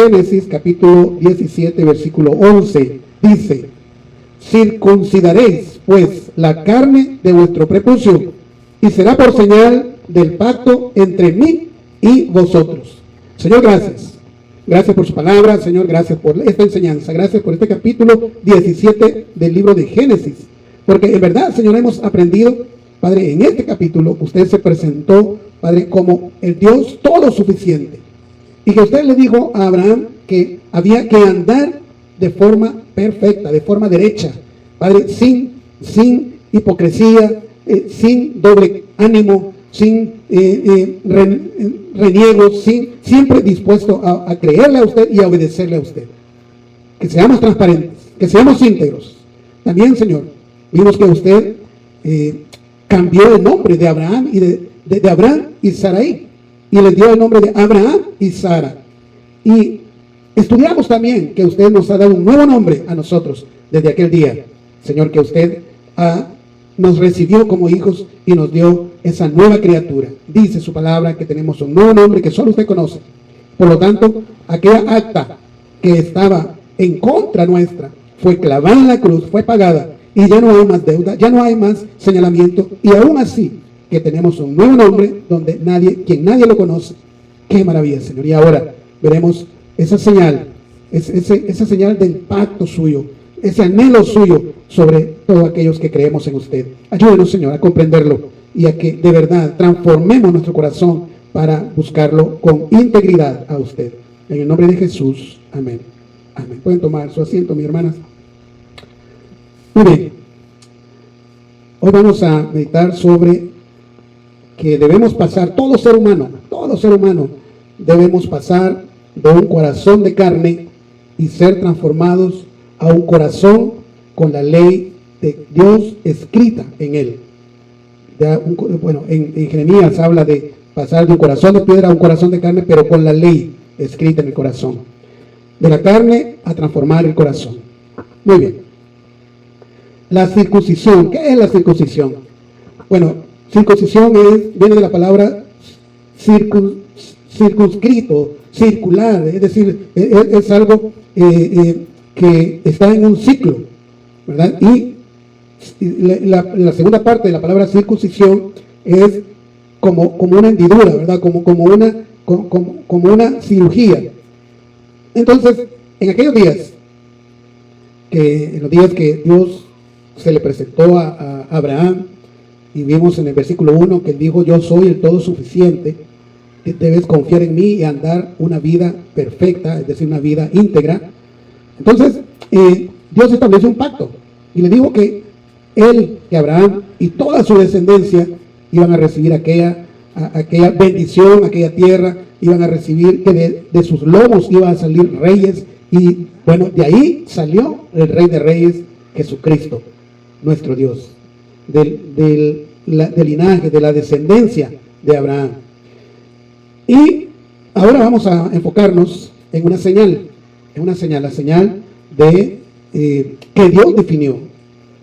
Génesis capítulo 17, versículo 11, dice: circuncidaréis pues la carne de vuestro prepucio, y será por señal del pacto entre mí y vosotros. Señor, gracias. Gracias por su palabra, Señor, gracias por esta enseñanza, gracias por este capítulo 17 del libro de Génesis, porque en verdad, Señor, hemos aprendido, Padre, en este capítulo usted se presentó, Padre, como el Dios todo suficiente, y que usted le dijo a Abraham que había que andar de forma perfecta, de forma derecha, Padre, sin hipocresía, sin doble ánimo, sin reniegos, siempre dispuesto a creerle a usted y a obedecerle a usted. Que seamos transparentes, que seamos íntegros. También, Señor, vimos que usted cambió el nombre de Abraham y de Abraham y Sarai, y le dio el nombre de Abraham y Sara. Y estudiamos también que usted nos ha dado un nuevo nombre a nosotros desde aquel día, Señor, que usted nos recibió como hijos y nos dio esa nueva criatura. Dice su palabra que tenemos un nuevo nombre que solo usted conoce. Por lo tanto, aquella acta que estaba en contra nuestra fue clavada en la cruz, fue pagada, y ya no hay más deuda, ya no hay más señalamiento, y aún así que tenemos un nuevo nombre donde quien nadie lo conoce. Qué maravilla, Señor. Y ahora veremos esa señal, esa señal del pacto suyo, ese anhelo suyo sobre todos aquellos que creemos en usted. Ayúdenos, Señor, a comprenderlo y a que de verdad transformemos nuestro corazón para buscarlo con integridad a usted. En el nombre de Jesús, amén. Amén. Pueden tomar su asiento, mis hermanas. Muy bien. Hoy vamos a meditar sobre que debemos pasar, todo ser humano, debemos pasar de un corazón de carne y ser transformados a un corazón con la ley de Dios escrita en él. En Jeremías habla de pasar de un corazón de piedra a un corazón de carne, pero con la ley escrita en el corazón. De la carne a transformar el corazón. Muy bien. La circuncisión. ¿Qué es la circuncisión? Bueno, circuncisión viene de la palabra circunscrito, circular, es decir, es algo que está en un ciclo, ¿verdad? Y la segunda parte de la palabra circuncisión es como una hendidura, ¿verdad? Como una cirugía. Entonces, en aquellos días, en los días que Dios se le presentó a Abraham, y vimos en el versículo 1 que él dijo: yo soy el todo suficiente, debes confiar en mí y andar una vida perfecta, es decir, una vida íntegra. Entonces, Dios estableció un pacto y le dijo que Abraham y toda su descendencia iban a recibir aquella bendición, aquella tierra, iban a recibir que de sus lomos iban a salir reyes, y bueno, de ahí salió el Rey de Reyes, Jesucristo, nuestro Dios, del linaje, de la descendencia de Abraham. Y ahora vamos a enfocarnos en una señal, la señal de que Dios definió.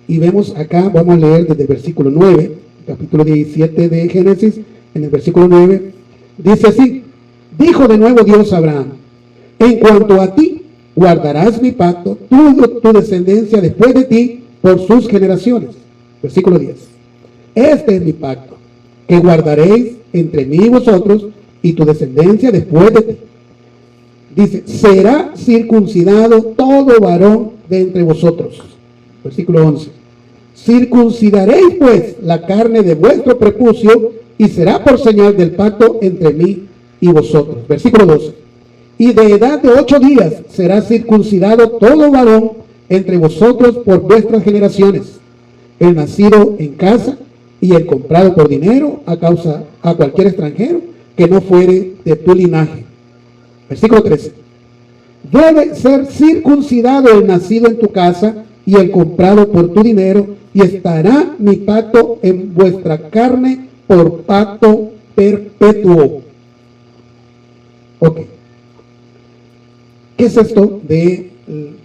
Y vemos acá, vamos a leer desde el versículo 9, capítulo 17 de Génesis, en el versículo 9, dice así: dijo de nuevo Dios a Abraham: en cuanto a ti, guardarás mi pacto, tu descendencia después de ti, por sus generaciones. Versículo 10. Este es mi pacto, que guardaréis entre mí y vosotros, y tu descendencia después de ti. Dice: será circuncidado todo varón de entre vosotros. Versículo 11. Circuncidaréis pues la carne de vuestro prepucio, y será por señal del pacto entre mí y vosotros. Versículo 12. Y de edad de 8 días será circuncidado todo varón entre vosotros por vuestras generaciones, el nacido en casa y el comprado por dinero a cualquier extranjero que no fuere de tu linaje. Versículo 13. Debe ser circuncidado el nacido en tu casa y el comprado por tu dinero, y estará mi pacto en vuestra carne por pacto perpetuo. Ok. ¿Qué es esto de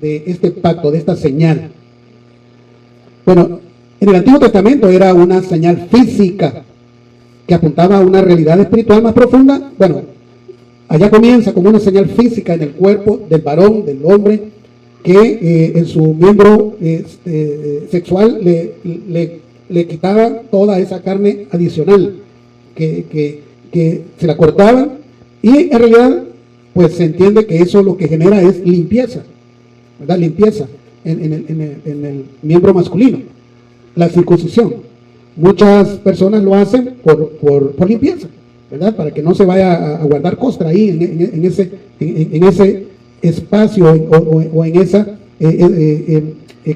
este pacto, de esta señal? Bueno, en el Antiguo Testamento era una señal física que apuntaba a una realidad espiritual más profunda. Bueno, allá comienza como una señal física en el cuerpo del varón, del hombre, que en su miembro sexual le quitaba toda esa carne adicional que se la cortaban, y en realidad pues se entiende que eso lo que genera es limpieza, ¿verdad? Limpieza en el miembro masculino, la circuncisión. Muchas personas lo hacen por limpieza, ¿verdad? Para que no se vaya a guardar costra ahí en ese espacio o en esa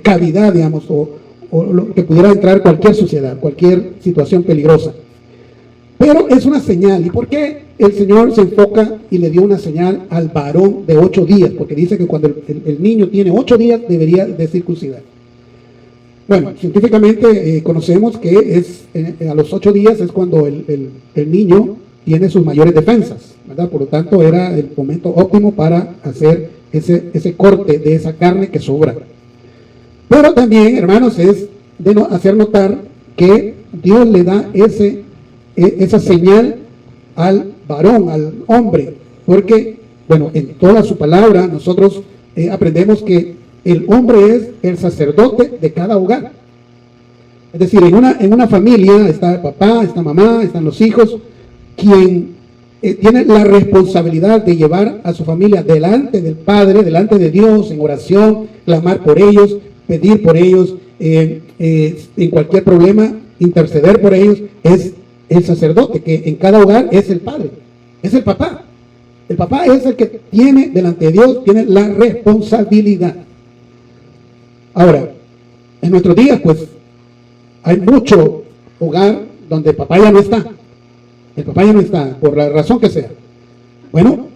cavidad, digamos, o lo que pudiera entrar cualquier suciedad, cualquier situación peligrosa. Pero es una señal. ¿Y por qué el Señor se enfoca y le dio una señal al varón de 8 días? Porque dice que cuando el niño tiene 8 días debería de circuncidar. Bueno, científicamente conocemos que a los 8 días es cuando el niño tiene sus mayores defensas, ¿verdad? Por lo tanto, era el momento óptimo para hacer ese corte de esa carne que sobra. Pero también, hermanos, es de hacer notar que Dios le da esa señal al varón, al hombre, porque, bueno, en toda su palabra nosotros aprendemos que el hombre es el sacerdote de cada hogar. Es decir, en una familia está el papá, está mamá, están los hijos, quien tiene la responsabilidad de llevar a su familia delante del Padre, delante de Dios, en oración, clamar por ellos, pedir por ellos, en cualquier problema, interceder por ellos, es el sacerdote, que en cada hogar es el padre, es el papá. El papá es el que tiene delante de Dios, tiene la responsabilidad. Ahora, en nuestros días, pues, hay mucho hogar donde el papá ya no está. El papá ya no está, por la razón que sea. Bueno,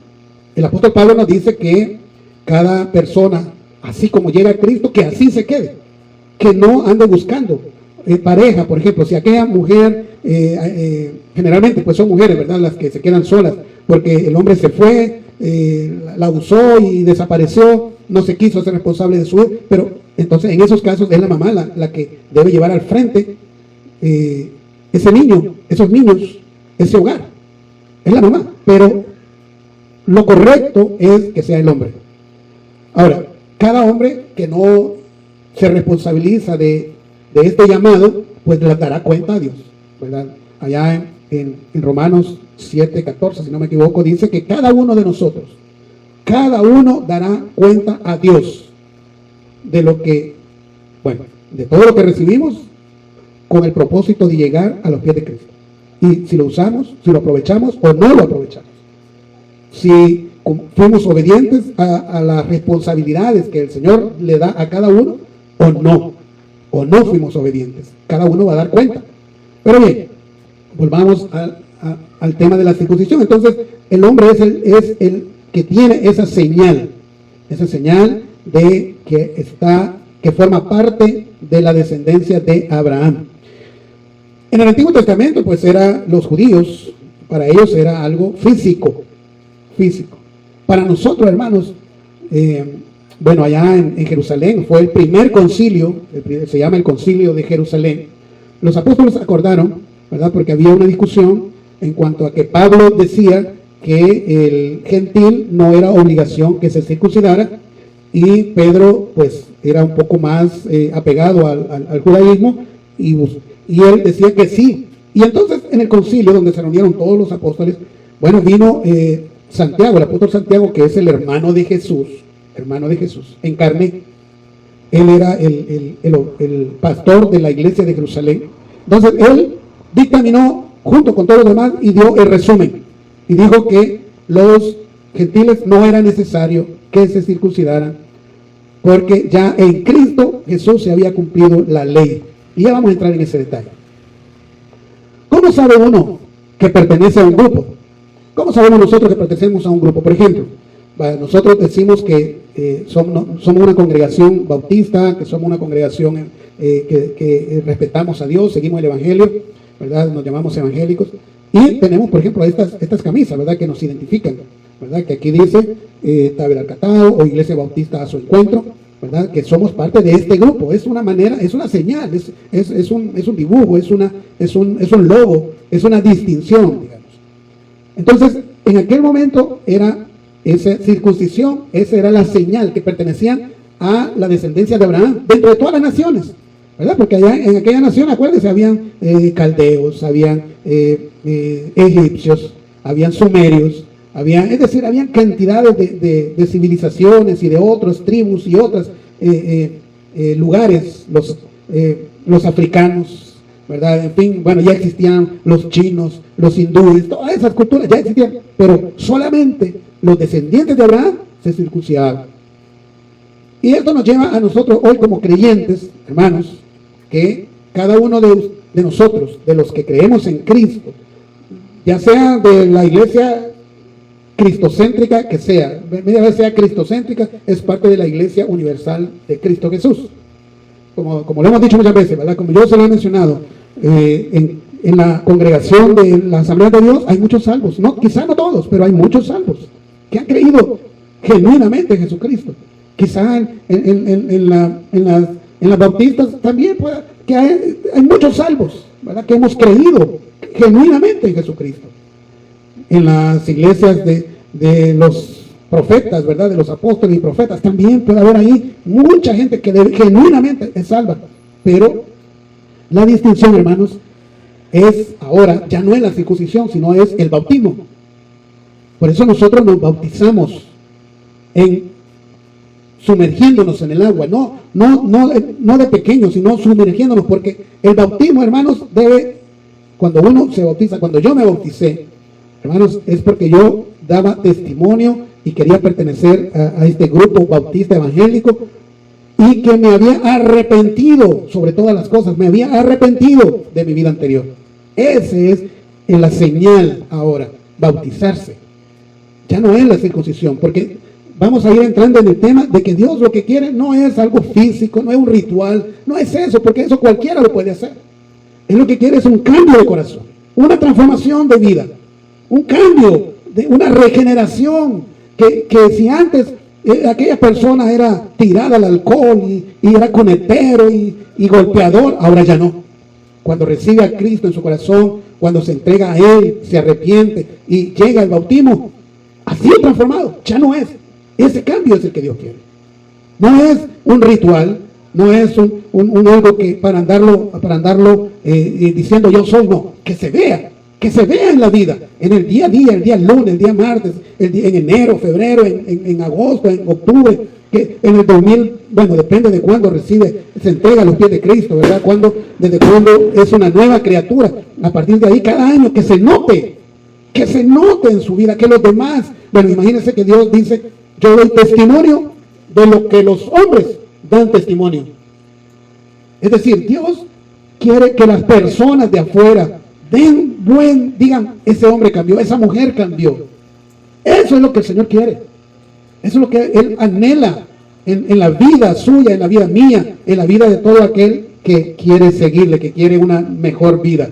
el apóstol Pablo nos dice que cada persona, así como llega a Cristo, que así se quede, que no ande buscando pareja. Por ejemplo, si aquella mujer, generalmente pues son mujeres, ¿verdad?, las que se quedan solas, porque el hombre se fue, la usó y desapareció, no se quiso ser responsable de su vida, pero entonces en esos casos es la mamá la que debe llevar al frente ese niño, esos niños, ese hogar, es la mamá, pero lo correcto es que sea el hombre. Ahora, cada hombre que no se responsabiliza de este llamado, pues le dará cuenta a Dios, ¿verdad? Allá en Romanos 7:14, si no me equivoco, dice que cada uno de nosotros, cada uno dará cuenta a Dios de lo que, bueno, de todo lo que recibimos, con el propósito de llegar a los pies de Cristo. Y si lo usamos, si lo aprovechamos o no lo aprovechamos. Si fuimos obedientes a las responsabilidades que el Señor le da a cada uno, o no fuimos obedientes. Cada uno va a dar cuenta. Pero bien, volvamos al tema de la circuncisión. Entonces, el hombre es el que tiene esa señal de que forma parte de la descendencia de Abraham. En el Antiguo Testamento, pues los judíos, para ellos era algo físico. Para nosotros, hermanos, bueno, allá en Jerusalén fue el primer concilio, se llama el Concilio de Jerusalén. Los apóstoles acordaron, ¿verdad?, porque había una discusión en cuanto a que Pablo decía que el gentil no era obligación que se circuncidara, y Pedro pues era un poco más apegado al judaísmo, y él decía que sí. Y entonces en el concilio donde se reunieron todos los apóstoles, bueno, vino Santiago, el apóstol Santiago, que es el hermano de Jesús en carne. Él era el pastor de la iglesia de Jerusalén. Entonces él dictaminó junto con todos los demás y dio el resumen, y dijo que los gentiles no era necesario que se circuncidaran, porque ya en Cristo Jesús se había cumplido la ley. Y ya vamos a entrar en ese detalle. ¿Cómo sabe uno que pertenece a un grupo? ¿Cómo sabemos nosotros que pertenecemos a un grupo? Por ejemplo, nosotros decimos que somos una congregación bautista, que somos una congregación que respetamos a Dios, seguimos el Evangelio, ¿verdad? Nos llamamos evangélicos. Y tenemos, por ejemplo, estas camisas, ¿verdad?, que nos identifican, ¿verdad? Que aquí dice Tabernáculo o Iglesia Bautista a su encuentro, ¿verdad? Que somos parte de este grupo. Es una manera, es una señal, es un dibujo, es un logo, es una distinción, digamos. Entonces, en aquel momento era esa circuncisión, esa era la señal que pertenecían a la descendencia de Abraham, dentro de todas las naciones, ¿verdad? Porque allá en aquella nación, acuérdense, habían caldeos, habían egipcios, habían sumerios, es decir, habían cantidades de civilizaciones y de otras tribus y otros lugares, los africanos, ¿verdad? En fin, bueno, ya existían los chinos, los hindúes, todas esas culturas ya existían, pero solamente los descendientes de Abraham se circuncidaban. Y esto nos lleva a nosotros hoy como creyentes, hermanos, que cada uno de nosotros, de los que creemos en Cristo, ya sea de la iglesia cristocéntrica que sea, media vez sea cristocéntrica, es parte de la iglesia universal de Cristo Jesús. Como lo hemos dicho muchas veces, ¿verdad? Como yo se lo he mencionado, en la congregación de la Asamblea de Dios hay muchos salvos, no, quizá no todos, pero hay muchos salvos que han creído genuinamente en Jesucristo. Quizá en las bautistas también que hay muchos salvos, ¿verdad? Que hemos creído genuinamente en Jesucristo. En las iglesias de los profetas, ¿verdad? De los apóstoles y profetas, también puede haber ahí mucha gente que genuinamente es salva. Pero la distinción, hermanos, es ahora, ya no es la circuncisión, sino es el bautismo. Por eso nosotros nos bautizamos sumergiéndonos en el agua, no de pequeños, sino sumergiéndonos, porque el bautismo, hermanos, cuando uno se bautiza, cuando yo me bauticé, hermanos, es porque yo daba testimonio y quería pertenecer a este grupo bautista evangélico, y que me había arrepentido sobre todas las cosas, me había arrepentido de mi vida anterior. Ese es la señal ahora, bautizarse. Ya no es la circuncisión, porque vamos a ir entrando en el tema de que Dios lo que quiere no es algo físico, no es un ritual, no es eso, porque eso cualquiera lo puede hacer. Él lo que quiere es un cambio de corazón, una transformación de vida, un cambio, una regeneración, que si antes aquella persona era tirada al alcohol y era conetero y golpeador, ahora ya no. Cuando recibe a Cristo en su corazón, cuando se entrega a Él, se arrepiente y llega al bautismo, así es transformado, ya no es. Ese cambio es el que Dios quiere. No es un ritual, no es un algo que para andarlo diciendo yo soy, no, que se vea en la vida, en el día a día, el día lunes, el día martes, en enero, febrero, en agosto, en octubre, que en el 2000, bueno, depende de cuándo se entrega a los pies de Cristo, ¿verdad? Desde cuándo es una nueva criatura. A partir de ahí, cada año, que se note en su vida, que los demás, bueno, imagínense que Dios dice, yo doy testimonio de lo que los hombres dan testimonio. Es decir, Dios quiere que las personas de afuera digan, ese hombre cambió, esa mujer cambió. Eso es lo que el Señor quiere. Eso es lo que Él anhela en la vida suya, en la vida mía, en la vida de todo aquel que quiere seguirle, que quiere una mejor vida.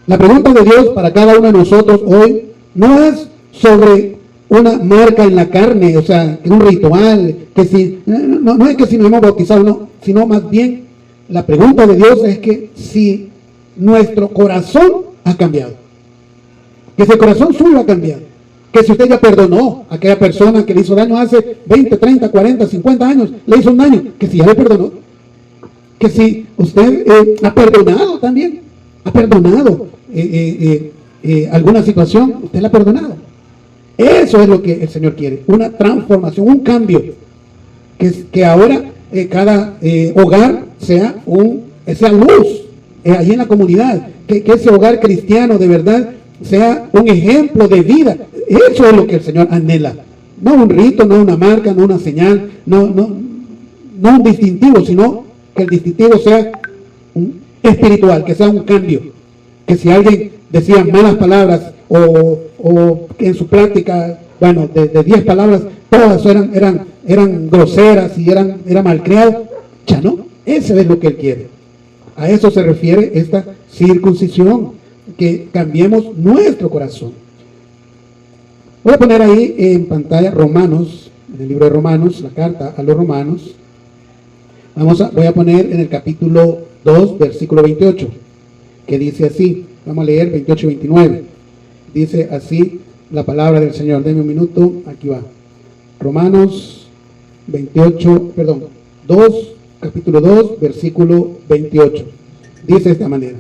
La pregunta de Dios para cada uno de nosotros hoy no es sobre una marca en la carne, o sea, un ritual, no es que si nos hemos bautizado, no, sino más bien la pregunta de Dios es que si nuestro corazón ha cambiado, que si el corazón suyo ha cambiado, que si usted ya perdonó a aquella persona que le hizo daño hace 20, 30, 40, 50 años, le hizo un daño, que si ya le perdonó, que si usted ha perdonado también, ha perdonado alguna situación, usted la ha perdonado. Eso es lo que el Señor quiere, una transformación, un cambio, que ahora cada hogar sea luz allí en la comunidad, que ese hogar cristiano de verdad sea un ejemplo de vida. Eso es lo que el Señor anhela, no un rito, no una marca, no una señal, no un distintivo, sino que el distintivo sea espiritual, que sea un cambio, que si alguien decía malas palabras o que en su práctica, bueno, de 10 palabras, todas eran groseras y era malcriado, ya no. Eso es lo que Él quiere. A eso se refiere esta circuncisión, que cambiemos nuestro corazón. Voy a poner ahí en pantalla Romanos, en el libro de Romanos, la carta a los Romanos. Voy a poner en el capítulo 2, versículo 28, que dice así. Vamos a leer 28 y 29. Dice así la palabra del Señor. Denme un minuto, aquí va. Romanos 2, capítulo 2, versículo 28. Dice de esta manera: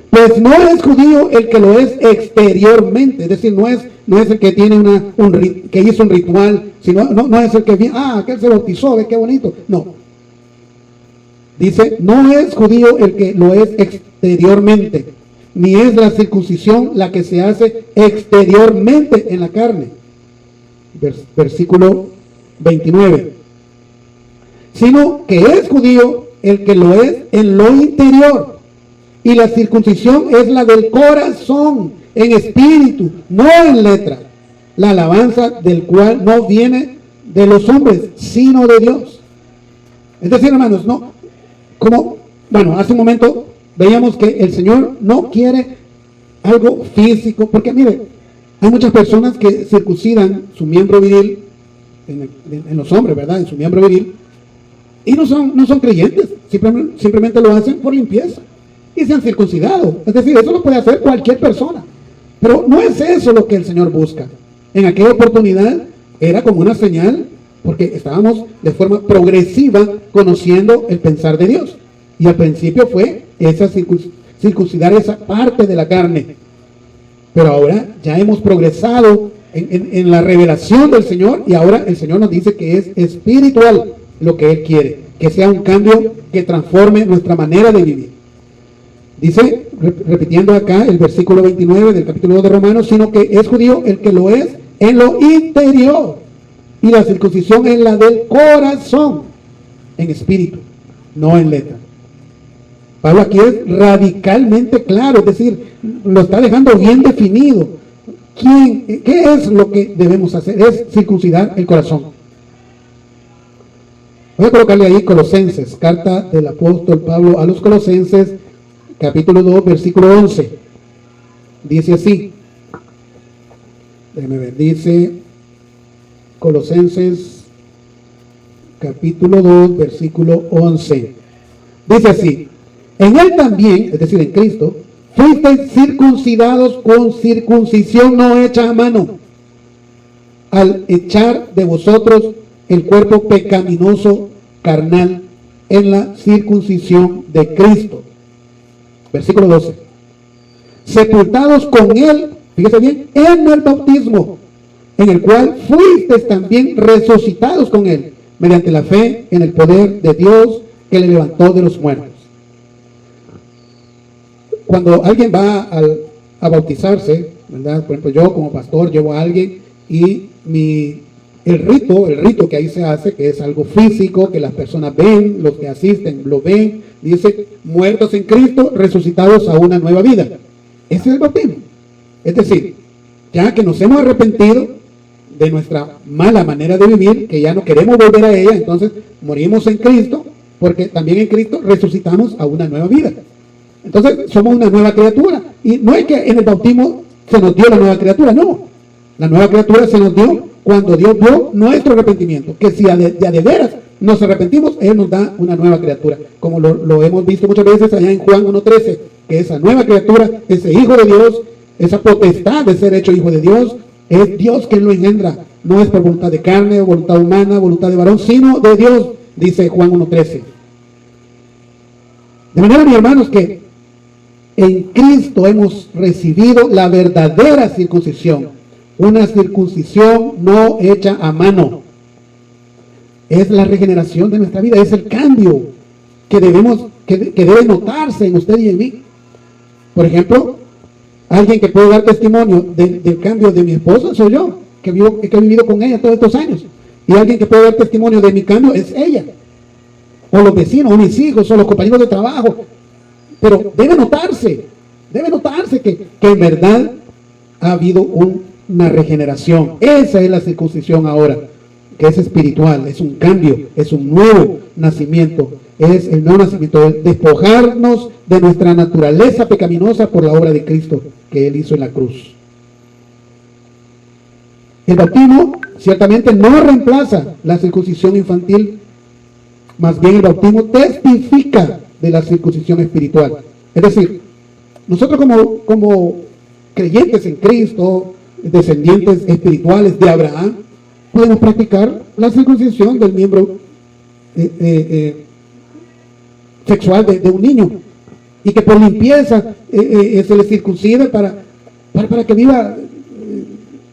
pues no es judío el que lo es exteriormente, es decir, no es el que tiene que hizo un ritual, sino no es el que viene, aquel se bautizó, ve qué bonito. No. Dice, no es judío el que lo es exteriormente, ni es la circuncisión la que se hace exteriormente en la carne. Versículo 29. Sino que es judío el que lo es en lo interior. Y la circuncisión es la del corazón, en espíritu, no en letra. La alabanza del cual no viene de los hombres, sino de Dios. Es decir, hermanos, hace un momento veíamos que el Señor no quiere algo físico, porque mire, hay muchas personas que circuncidan su miembro viril, en los hombres, ¿verdad? En su miembro viril, y no son creyentes, simplemente lo hacen por limpieza. Y se han circuncidado. Es decir, eso lo puede hacer cualquier persona. Pero no es eso lo que el Señor busca. En aquella oportunidad era como una señal, porque estábamos de forma progresiva conociendo el pensar de Dios. Y al principio fue circuncidar esa parte de la carne. Pero ahora ya hemos progresado en la revelación del Señor, y ahora el Señor nos dice que es espiritual lo que Él quiere. Que sea un cambio que transforme nuestra manera de vivir. Dice, repitiendo acá el versículo 29 del capítulo 2 de Romanos, sino que es judío el que lo es en lo interior, y la circuncisión es la del corazón, en espíritu, no en letra. Pablo aquí es radicalmente claro, es decir, lo está dejando bien definido. ¿Qué es lo que debemos hacer? Es circuncidar el corazón. Voy a colocarle ahí Colosenses, carta del apóstol Pablo a los Colosenses, capítulo 2, versículo 11. Dice así. Déjeme ver. Dice Colosenses, capítulo 2, versículo 11. Dice así: en él también, es decir, en Cristo, fuisteis circuncidados con circuncisión no hecha a mano, al echar de vosotros el cuerpo pecaminoso carnal en la circuncisión de Cristo. Versículo 12. Sepultados con él, fíjese bien, en el bautismo, en el cual fuisteis también resucitados con él, mediante la fe en el poder de Dios que le levantó de los muertos. Cuando alguien va a bautizarse, ¿verdad? Por ejemplo, yo como pastor llevo a alguien y el rito que ahí se hace, que es algo físico, que las personas ven, los que asisten lo ven, dice, muertos en Cristo, resucitados a una nueva vida. Ese es el bautismo. Es decir, ya que nos hemos arrepentido de nuestra mala manera de vivir, que ya no queremos volver a ella, entonces morimos en Cristo, porque también en Cristo resucitamos a una nueva vida. Entonces somos una nueva criatura. Y no es que en el bautismo se nos dio la nueva criatura, no. La nueva criatura se nos dio cuando Dios vio nuestro arrepentimiento, que si de veras nos arrepentimos, Él nos da una nueva criatura, como lo hemos visto muchas veces allá en Juan 1:13, que esa nueva criatura, ese hijo de Dios, esa potestad de ser hecho hijo de Dios, es Dios quien lo engendra, no es por voluntad de carne, voluntad humana, voluntad de varón, sino de Dios, dice Juan 1:13. De manera, mis hermanos, que en Cristo hemos recibido la verdadera circuncisión. Una circuncisión no hecha a mano. Es la regeneración de nuestra vida, es el cambio que debe notarse en usted y en mí. Por ejemplo, alguien que puede dar testimonio del cambio de mi esposa soy yo, que he vivido con ella todos estos años. Y alguien que puede dar testimonio de mi cambio es ella. O los vecinos, o mis hijos, o los compañeros de trabajo. Pero debe notarse que en verdad ha habido una regeneración. Esa es la circuncisión ahora, que es espiritual, es un cambio, es un nuevo nacimiento, es el nuevo nacimiento, es despojarnos de nuestra naturaleza pecaminosa por la obra de Cristo que Él hizo en la cruz. El bautismo ciertamente no reemplaza la circuncisión infantil, más bien el bautismo testifica de la circuncisión espiritual. Es decir, nosotros como creyentes en Cristo, descendientes espirituales de Abraham, podemos practicar la circuncisión del miembro sexual de un niño, y que por limpieza se le circuncide para que viva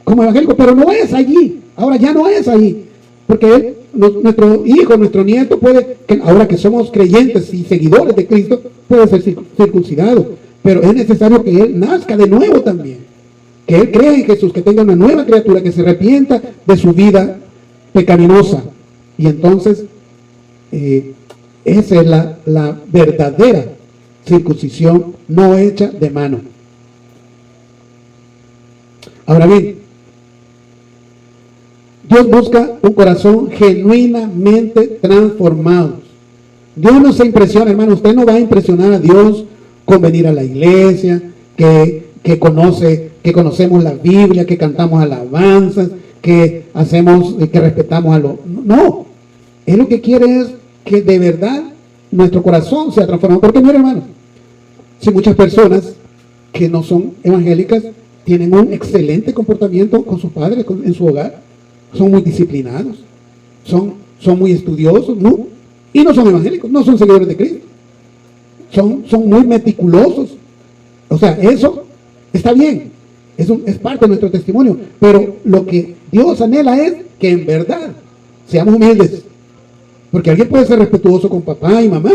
como evangélico, pero no es allí, ahora ya no es allí, porque nuestro hijo, nuestro nieto ahora que somos creyentes y seguidores de Cristo, puede ser circuncidado, pero es necesario que él nazca de nuevo también, que él crea en Jesús, que tenga una nueva criatura, que se arrepienta de su vida pecaminosa, y entonces esa es la verdadera circuncisión, no hecha de mano. Ahora bien, Dios busca un corazón genuinamente transformado. Dios no se impresiona, hermano. Usted no va a impresionar a Dios con venir a la iglesia, que conocemos la Biblia, que cantamos alabanzas, que respetamos a los... No, Él lo que quiere es que de verdad nuestro corazón sea transformado. Porque mira, hermano, si muchas personas que no son evangélicas tienen un excelente comportamiento con sus padres, en su hogar, son muy disciplinados, son muy estudiosos, ¿no? Y no son evangélicos, no son seguidores de Cristo, son muy meticulosos. O sea, eso está bien, es parte de nuestro testimonio, pero lo que Dios anhela es que en verdad seamos humildes, porque alguien puede ser respetuoso con papá y mamá,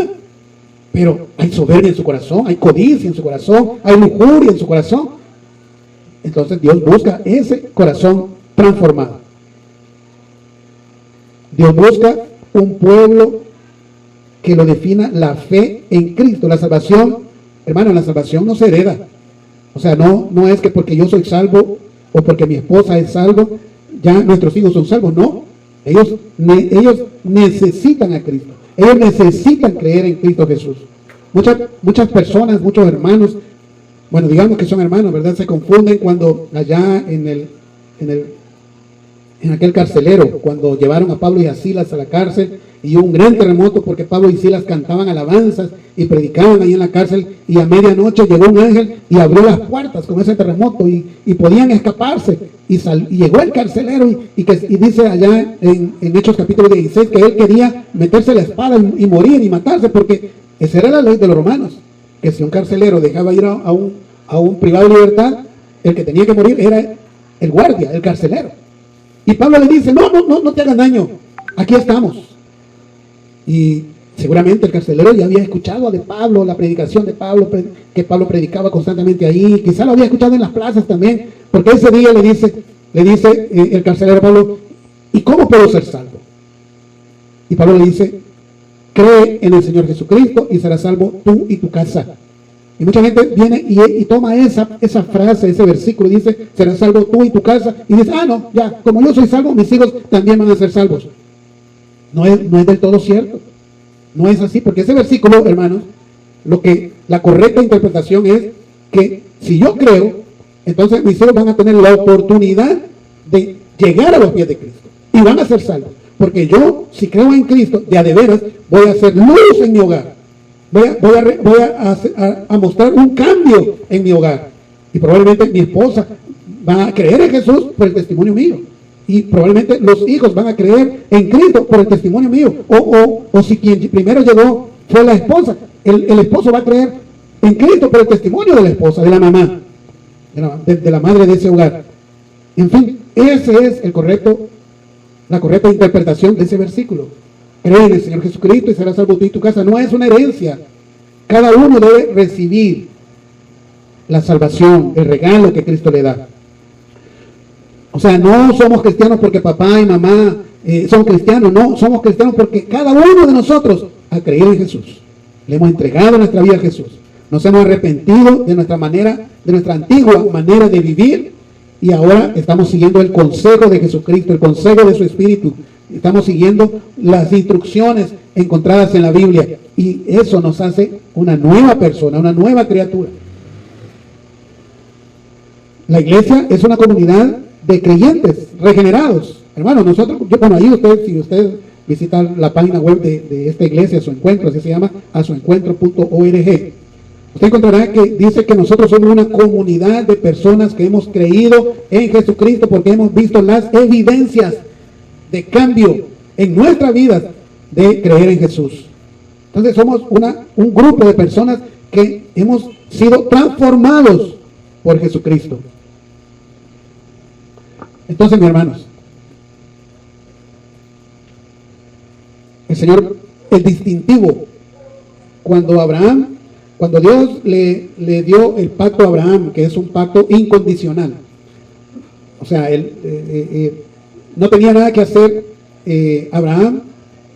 pero hay soberbia en su corazón, hay codicia en su corazón, hay lujuria en su corazón. Entonces Dios busca ese corazón transformado. Dios busca un pueblo que lo defina la fe en Cristo. La salvación, hermano, la salvación no se hereda. O sea, no es que porque yo soy salvo o porque mi esposa es salvo, ya nuestros hijos son salvos. No, ellos necesitan a Cristo. Ellos necesitan creer en Cristo Jesús. Muchas personas, muchos hermanos, bueno, digamos que son hermanos, ¿verdad? Se confunden cuando allá en aquel carcelero, cuando llevaron a Pablo y a Silas a la cárcel, y hubo un gran terremoto porque Pablo y Silas cantaban alabanzas y predicaban ahí en la cárcel, y a medianoche llegó un ángel y abrió las puertas con ese terremoto y podían escaparse, y llegó el carcelero y dice allá en Hechos capítulo 16 que él quería meterse la espada y morir y matarse, porque esa era la ley de los romanos, que si un carcelero dejaba ir a un privado de libertad, el que tenía que morir era el guardia, el carcelero. Y Pablo le dice, no te hagan daño, aquí estamos. Y seguramente el carcelero ya había escuchado de Pablo, la predicación de Pablo, que Pablo predicaba constantemente ahí, quizá lo había escuchado en las plazas también, porque ese día le dice el carcelero a Pablo, ¿y cómo puedo ser salvo? Y Pablo le dice, cree en el Señor Jesucristo y serás salvo tú y tu casa. Y mucha gente viene y toma esa frase, ese versículo, y dice, serás salvo tú y tu casa, y dice, no, ya, como yo soy salvo, mis hijos también van a ser salvos. No es del todo cierto. No es así, porque ese versículo, hermanos, la correcta interpretación es que si yo creo, entonces mis hijos van a tener la oportunidad de llegar a los pies de Cristo y van a ser salvos. Porque yo, si creo en Cristo, de a de veras, voy a hacer luz en mi hogar. Voy a mostrar un cambio en mi hogar. Y probablemente mi esposa va a creer en Jesús por el testimonio mío. Y probablemente los hijos van a creer en Cristo por el testimonio mío. O si quien primero llegó fue la esposa, el esposo va a creer en Cristo por el testimonio de la esposa, de la mamá, de la madre de ese hogar. En fin, ese es la correcta interpretación de ese versículo. Cree en el Señor Jesucristo y serás salvo tú y tu casa. No es una herencia. Cada uno debe recibir la salvación, el regalo que Cristo le da. O sea, no somos cristianos porque papá y mamá son cristianos. No, somos cristianos porque cada uno de nosotros ha creído en Jesús. Le hemos entregado nuestra vida a Jesús. Nos hemos arrepentido de nuestra antigua manera de vivir, y ahora estamos siguiendo el consejo de Jesucristo, el consejo de su Espíritu. Estamos siguiendo las instrucciones encontradas en la Biblia, y eso nos hace una nueva persona, una nueva criatura. La iglesia es una comunidad de creyentes regenerados. Hermanos, si usted visita la página web de esta iglesia, A Su Encuentro, así se llama, asuencuentro.org, usted encontrará que dice que nosotros somos una comunidad de personas que hemos creído en Jesucristo porque hemos visto las evidencias de cambio en nuestra vida de creer en Jesús. Entonces somos un grupo de personas que hemos sido transformados por Jesucristo. Entonces, mis hermanos, el Señor, el distintivo, cuando Dios le dio el pacto a Abraham, que es un pacto incondicional, o sea, no tenía nada que hacer Abraham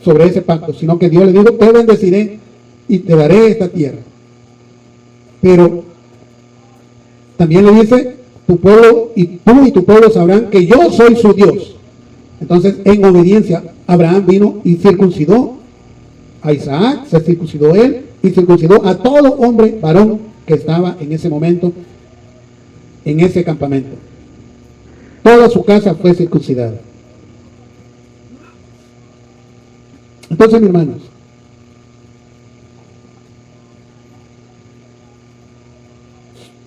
sobre ese pacto, sino que Dios le dijo, te bendeciré y te daré esta tierra. Pero también le dice, tu pueblo y tú y tu pueblo sabrán que yo soy su Dios. Entonces, en obediencia, Abraham vino y circuncidó a Isaac, se circuncidó él y circuncidó a todo hombre varón que estaba en ese momento en ese campamento. Toda su casa fue circuncidada. Entonces, mis hermanos,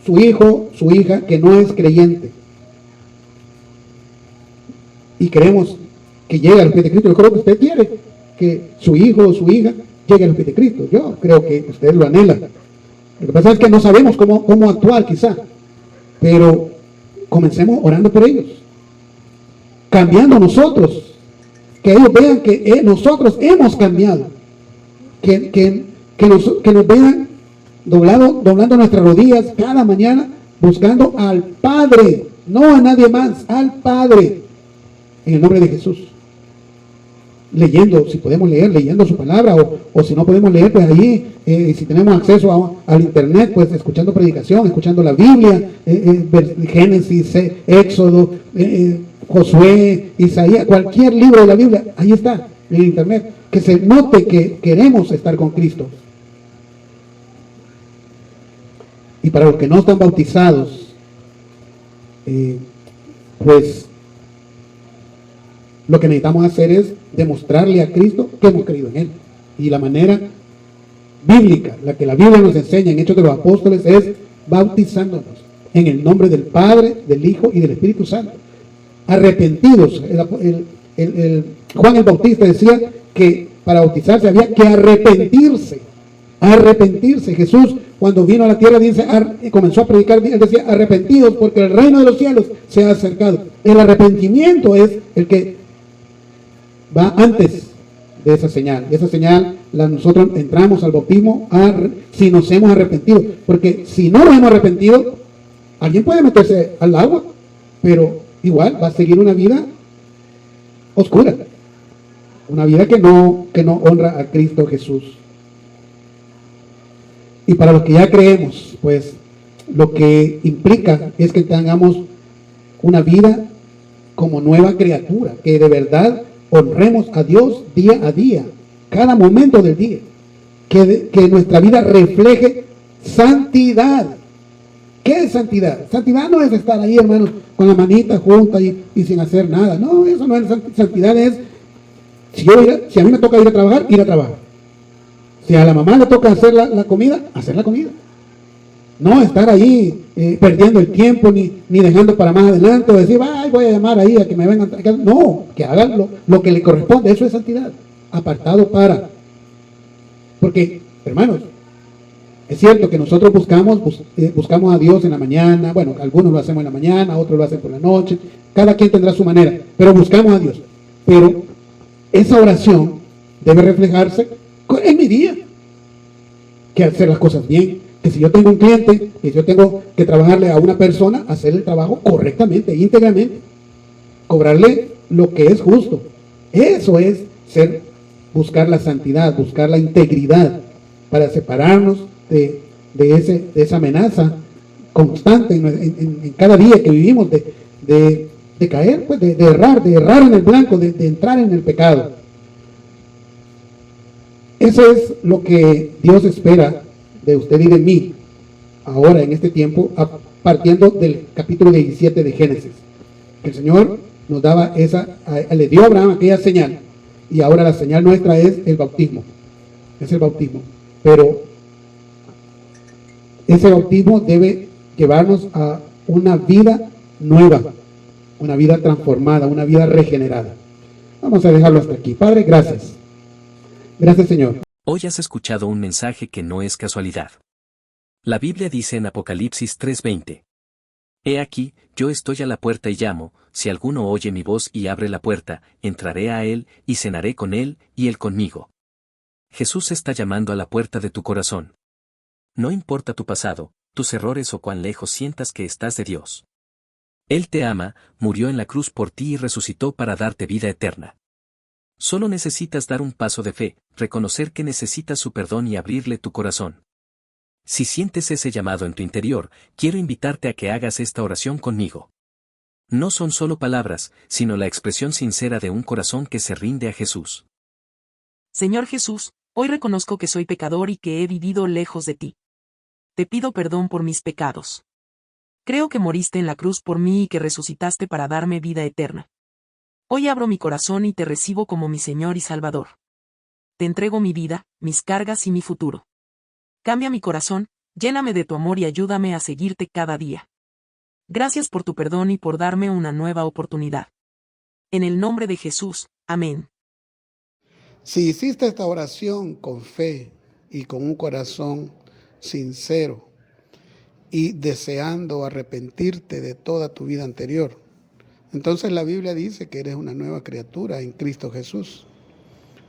su hijo, su hija que no es creyente y queremos que llegue a los pies de Cristo, yo creo que usted quiere que su hijo o su hija llegue a los pies de Cristo. Yo creo que usted lo anhela. Lo que pasa es que no sabemos cómo actuar quizá, pero comencemos orando por ellos, cambiando nosotros, que ellos vean que nosotros hemos cambiado, que nos vean doblando nuestras rodillas cada mañana, buscando al Padre, no a nadie más, al Padre, en el nombre de Jesús. Leyendo, si podemos leer, leyendo su palabra, o si no podemos leer, pues allí, si tenemos acceso al internet, pues escuchando predicación, escuchando la Biblia, Génesis, Éxodo, Josué, Isaías, cualquier libro de la Biblia, ahí está, en internet, que se note que queremos estar con Cristo. Y para los que no están bautizados, pues lo que necesitamos hacer es demostrarle a Cristo que hemos creído en Él. Y la manera bíblica, la que la Biblia nos enseña en Hechos de los Apóstoles, es bautizándonos en el nombre del Padre, del Hijo y del Espíritu Santo. Arrepentidos. Juan el Bautista decía que para bautizarse había que arrepentirse. Arrepentirse. Jesús, cuando vino a la tierra, comenzó a predicar, él decía, arrepentidos porque el reino de los cielos se ha acercado. El arrepentimiento es el que va antes de esa señal. Esa señal, nosotros entramos al bautismo si nos hemos arrepentido. Porque si no nos hemos arrepentido, alguien puede meterse al agua, pero igual va a seguir una vida oscura. Una vida que no honra a Cristo Jesús. Y para los que ya creemos, pues lo que implica es que tengamos una vida como nueva criatura, que de verdad honremos a Dios día a día, cada momento del día, que nuestra vida refleje santidad. ¿Qué es santidad? Santidad no es estar ahí, hermanos, con la manita junta y sin hacer nada. No, eso no es santidad. Es, si a mí me toca ir a trabajar, ir a trabajar. Si a la mamá le toca hacer la comida, hacer la comida. No estar ahí perdiendo el tiempo, ni dejando para más adelante, o decir, ay, voy a llamar ahí a que me vengan. No, que hagan lo que le corresponde. Eso es santidad. Apartado para. Porque, hermanos, es cierto que nosotros buscamos a Dios en la mañana. Bueno, algunos lo hacemos en la mañana, otros lo hacen por la noche. Cada quien tendrá su manera, pero buscamos a Dios. Pero esa oración debe reflejarse en mi día. Que hacer las cosas bien. Que si yo tengo un cliente, que yo tengo que trabajarle a una persona, hacer el trabajo correctamente, íntegramente. Cobrarle lo que es justo. Eso es buscar la santidad, buscar la integridad para separarnos de esa amenaza constante en cada día que vivimos de caer, pues de errar en el blanco, de entrar en el pecado. Eso es lo que Dios espera de usted y de mí ahora en este tiempo, partiendo del capítulo 17 de Génesis. El Señor nos daba le dio a Abraham aquella señal, y ahora la señal nuestra es el bautismo. Es el bautismo. Pero ese bautismo debe llevarnos a una vida nueva, una vida transformada, una vida regenerada. Vamos a dejarlo hasta aquí. Padre, gracias. Gracias, Señor. Hoy has escuchado un mensaje que no es casualidad. La Biblia dice en Apocalipsis 3:20. He aquí, yo estoy a la puerta y llamo, si alguno oye mi voz y abre la puerta, entraré a él, y cenaré con él, y él conmigo. Jesús está llamando a la puerta de tu corazón. No importa tu pasado, tus errores o cuán lejos sientas que estás de Dios. Él te ama, murió en la cruz por ti y resucitó para darte vida eterna. Solo necesitas dar un paso de fe, reconocer que necesitas su perdón y abrirle tu corazón. Si sientes ese llamado en tu interior, quiero invitarte a que hagas esta oración conmigo. No son solo palabras, sino la expresión sincera de un corazón que se rinde a Jesús. Señor Jesús, hoy reconozco que soy pecador y que he vivido lejos de ti. Te pido perdón por mis pecados. Creo que moriste en la cruz por mí y que resucitaste para darme vida eterna. Hoy abro mi corazón y te recibo como mi Señor y Salvador. Te entrego mi vida, mis cargas y mi futuro. Cambia mi corazón, lléname de tu amor y ayúdame a seguirte cada día. Gracias por tu perdón y por darme una nueva oportunidad. En el nombre de Jesús, amén. Si hiciste esta oración con fe y con un corazón sincero y deseando arrepentirte de toda tu vida anterior, entonces la Biblia dice que eres una nueva criatura en Cristo Jesús,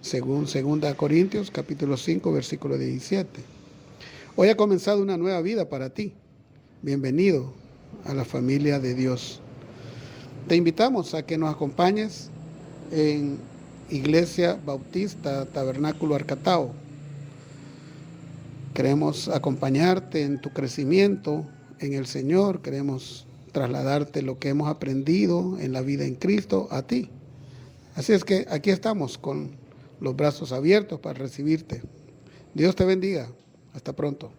según 2 Corintios capítulo 5, versículo 17. Hoy ha comenzado una nueva vida para ti. Bienvenido a la familia de Dios. Te invitamos a que nos acompañes en Iglesia Bautista Tabernáculo Arcatao. Queremos acompañarte en tu crecimiento en el Señor. Queremos trasladarte lo que hemos aprendido en la vida en Cristo a ti. Así es que aquí estamos con los brazos abiertos para recibirte. Dios te bendiga. Hasta pronto.